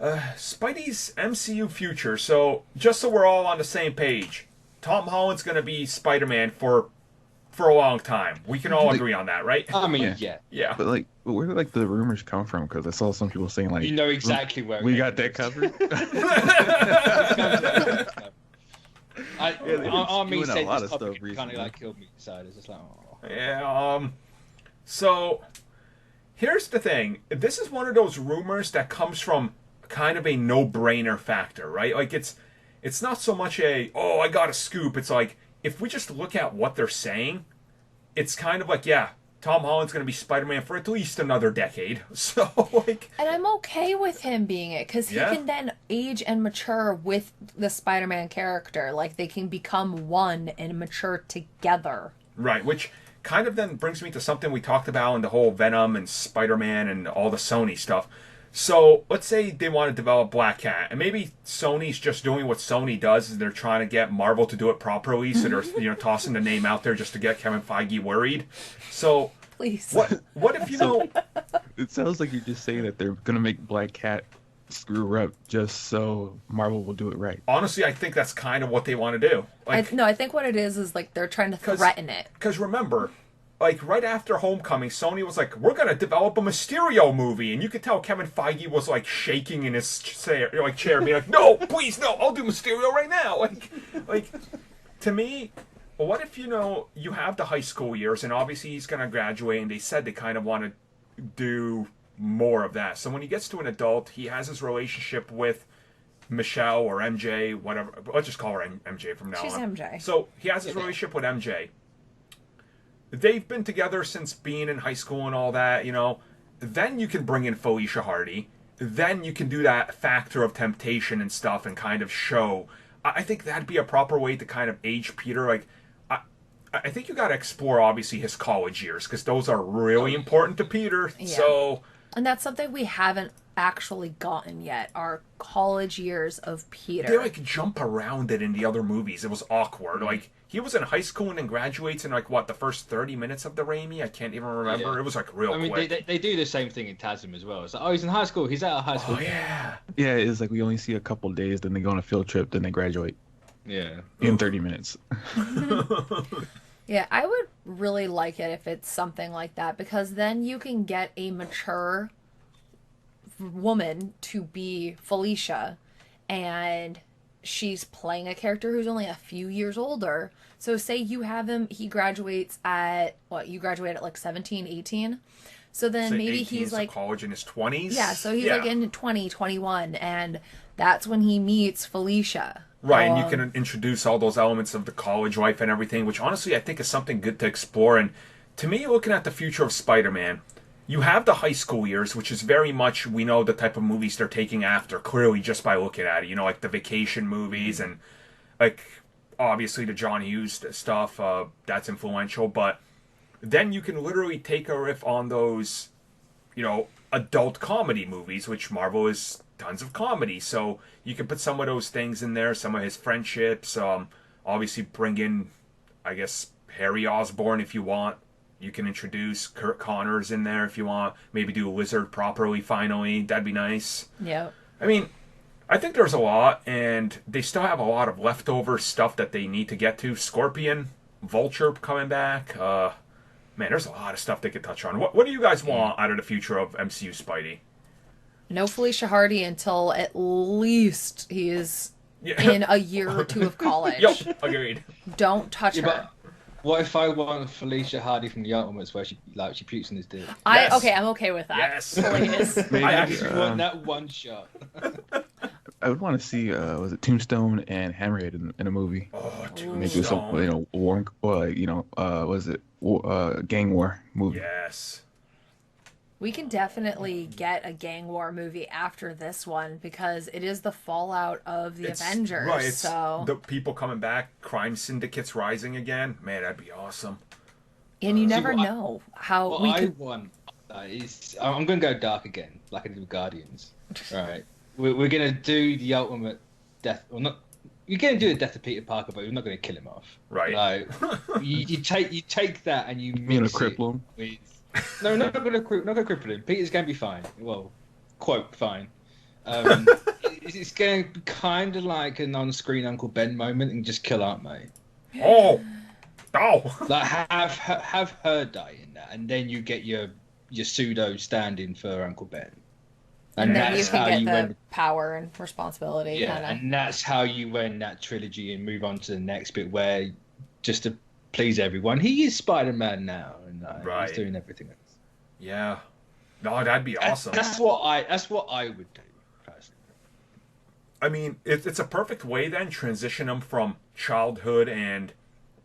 Spidey's MCU future. So just so we're all on the same page, Tom Holland's going to be Spider-Man for a long time. We can all Like, agree on that, right? I mean, yeah, yeah. Yeah. but like, where did like the rumors come from? Because I saw some people saying like, You know exactly where we it got that goes. covered. Yeah, they've been I mean, spewing a said lot this of topic stuff kind of recently. like killed me inside. It's just like, oh. Yeah. So here's the thing. This is one of those rumors that comes from kind of a no-brainer factor, right? Like it's not so much a oh I got a scoop. It's like if we just look at what they're saying, it's kind of like yeah, Tom Holland's going to be Spider-Man for at least another decade. So like And I'm okay with him being it because he yeah, can then age and mature with the Spider-Man character. Like they can become one and mature together. right. Which kind of then brings me to something we talked about in the whole Venom and Spider-Man and all the Sony stuff. So let's say they want to develop Black Cat, and maybe Sony's just doing what Sony does, is they're trying to get Marvel to do it properly, so they're tossing the name out there just to get Kevin Feige worried. So Please. what if you know? It sounds like you're just saying that they're gonna make Black Cat screw her up just so Marvel will do it right. Honestly, I think that's kind of what they want to do. Like, No, I think what it is like they're trying to threaten it. because remember, like right after Homecoming, Sony was like, "We're gonna develop a Mysterio movie," and you could tell Kevin Feige was like shaking in his chair, being like, "No, please, no! I'll do Mysterio right now!" Like to me, what if you have the high school years, and obviously he's gonna graduate, and they said they kind of want to do more of that. So when he gets to an adult, he has his relationship with Michelle or MJ, whatever. Let's just call her MJ from now She's on. MJ. So he has his relationship with MJ. They've been together since being in high school and all that. Then you can bring in Felicia Hardy. Then you can do that factor of temptation and stuff and kind of show. I think that'd be a proper way to kind of age Peter. Like, I think you got to explore, obviously, his college years because those are really important to Peter. Yeah. So. And that's something we haven't actually gotten yet. Our college years of Peter. They like jump around it in the other movies. It was awkward. Like he was in high school and then graduates in like what the first 30 minutes of the Raimi. I can't even remember. Yeah. It was like real I mean, quick. they do the same thing in TASM as well. It's like, oh, he's in high school. He's out of high school. Oh yeah. Yeah, it's like we only see a couple days, then they go on a field trip, then they graduate Yeah. in 30 minutes. Yeah, I would really like it if it's something like that because then you can get a mature woman to be Felicia and she's playing a character who's only a few years older. So say you have him, he graduates at, you graduate at like 17, 18. So then Say maybe 18, he's so like, college in his 20s. yeah, so he's like in 20, 21, and that's when he meets Felicia. Right, and you can introduce all those elements of the college life and everything, which honestly I think is something good to explore. And to me, looking at the future of Spider-Man, you have the high school years, which is very much, we know the type of movies they're taking after, clearly just by looking at it. Like the vacation movies and like obviously the John Hughes stuff, that's influential. But then you can literally take a riff on those, adult comedy movies, which Marvel is tons of comedy. So you can put some of those things in there, some of his friendships. Obviously bring in, I guess, Harry Osborn if you want. You can introduce Kurt Connors in there if you want. Maybe do Lizard properly finally. That'd be nice. Yeah. I mean, I think there's a lot, and they still have a lot of leftover stuff that they need to get to. Scorpion, Vulture coming back. Man, there's a lot of stuff they could touch on. What do you guys want out of the future of MCU Spidey? No Felicia Hardy until at least he is Yeah. in a year or two of college. Yep, agreed. Don't touch Yeah, her. but what if I want Felicia Hardy from the Ultimates where she pukes in his dick? Yes. I'm okay with that. Yes. Please. Maybe, I I actually just want that one shot. I would want to see, was it Tombstone and Hammerhead in a movie? Oh, Maybe some, Tombstone. war, was it gang war movie? Yes. We can definitely get a gang war movie after this one because it is the fallout of the Avengers. Right, it's so the people coming back, crime syndicates rising again. Man, that'd be awesome. and you never what know how What we I could. want is I'm going to go dark again, like I did with Guardians. All right, we're going to do the ultimate death, or not. You're going to do the death of Peter Parker, but we're not going to kill him off. Right. Like, you take that and you You gonna mix it cripple him? with. No, not going to cripple him. Peter's going to be fine. Well, quote fine. It's going to be kind of like an on-screen Uncle Ben moment and just kill Aunt May. Oh, Like have her die in that, and then you get your pseudo stand-in for Uncle Ben. And then you that's can how get you the win. power and responsibility. Yeah, Kinda. and that's how you win that trilogy and move on to the next bit where, just to please everyone, he is Spider-Man now, and Right. he's doing everything else. yeah. No, that'd be awesome. That's what I would do personally. I mean, it's a perfect way then transition them from childhood and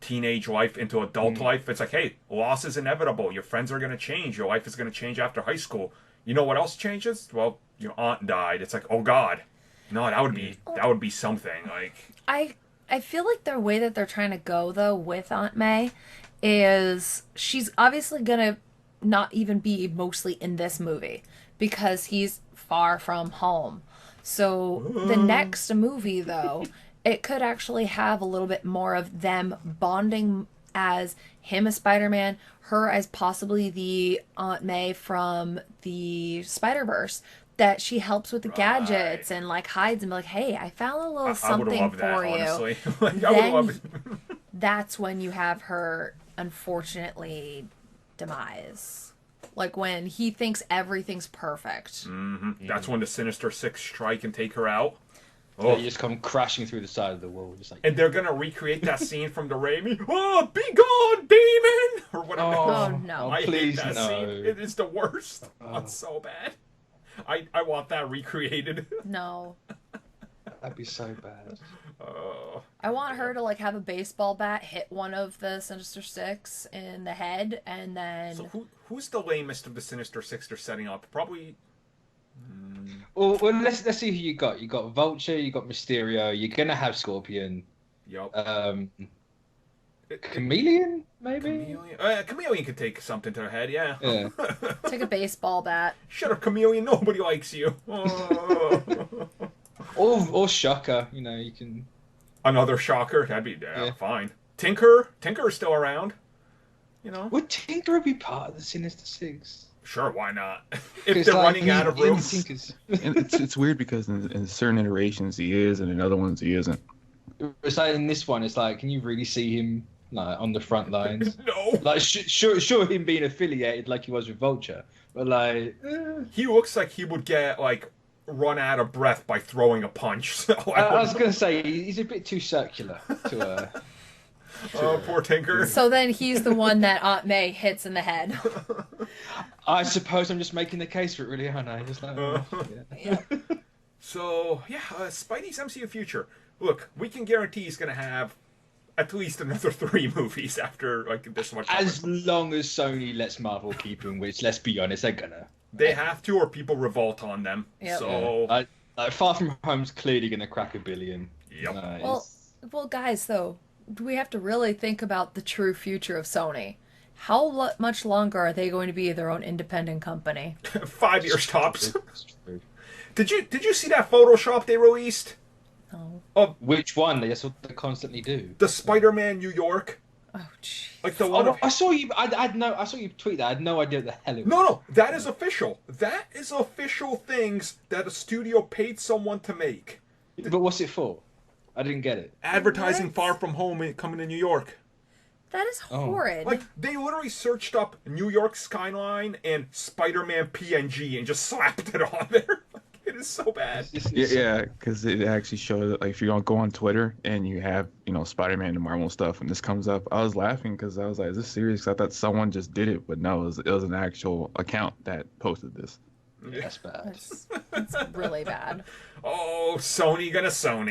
teenage life into adult life. It's like, hey, loss is inevitable. Your friends are going to change. Your life is going to change after high school. You know what else changes? Well, your aunt died. It's like, oh God, no, that would be something. Like, I feel like the way that they're trying to go though with Aunt May is she's obviously gonna not even be mostly in this movie because he's far from home. So the next movie though, it could actually have a little bit more of them bonding as him as Spider-Man, her as possibly the Aunt May from the Spider-Verse. That she helps with the gadgets and like hides and be like, "Hey, I found a little I would something love for that, you." honestly. Like, I Then would love it. that's when you have her unfortunately demise. Like when he thinks everything's perfect. That's when the Sinister Six strike and take her out. Oh. You just come crashing through the side of the wall, just like. And they're gonna recreate that scene from the Raimi. Oh, be gone, demon! Or whatever. Oh, no. I Please, hate that no. scene. It is the worst. Oh, it's so bad. I want that recreated. No. That'd be so bad. I want her to like have a baseball bat hit one of the Sinister Six in the head and then So who's the lamest of the Sinister Six they're setting up? Probably. Well, let's see who you got. You got Vulture, you got Mysterio. You're gonna have Scorpion. Yup. Chameleon, maybe. Chameleon could take something to the head, yeah. take a baseball bat. Shut up, Chameleon. Nobody likes you. Oh. Or Shocker. You know, you can. Another Shocker. That'd be fine. Tinker is still around. You know. Would Tinker be part of the Sinister Six? Sure, why not? If they're running out of rooms. And it's weird because in certain iterations he is, and in other ones he isn't. It's like in this one, it's like, can you really see him like on the front lines? No. Like, sure, him being affiliated like he was with Vulture, but like, He looks like he would get like run out of breath by throwing a punch. So I was gonna say he's a bit too circular to. Oh, poor Tinker. So then he's the one that Aunt May hits in the head. I suppose I'm just making the case for it, really, aren't I? Just like, Yeah. So yeah, Spidey's MCU future. Look, we can guarantee he's gonna have at least another 3 movies after like this much. As long as Sony lets Marvel keep him, which let's be honest, they're gonna. They have to, or people revolt on them. Yep. So Far From Home's clearly gonna crack $1 billion. Yep. Well, guys, though, we have to really think about the true future of Sony. How much longer are they going to be their own independent company? 5 years tops. Did you see that Photoshop they released? No. Which one? That's what they constantly do. The Spider-Man New York. Oh, jeez. Like the one. I saw you. I saw you tweet that. I had no idea what the hell it was. No, that is official. That is official things that a studio paid someone to make. But what's it for? I didn't get it. Advertising What? Far From Home coming to New York. That is horrid. Like, they literally searched up New York skyline and Spider-Man PNG and just slapped it on there. It is so bad. Yeah, because it actually showed like if you don't go on Twitter and you have Spider-Man and Marvel stuff, and this comes up, I was laughing because I was like, "Is this serious?" I thought someone just did it, but no, it was an actual account that posted this. That's bad. It's really bad. Oh, Sony gonna Sony.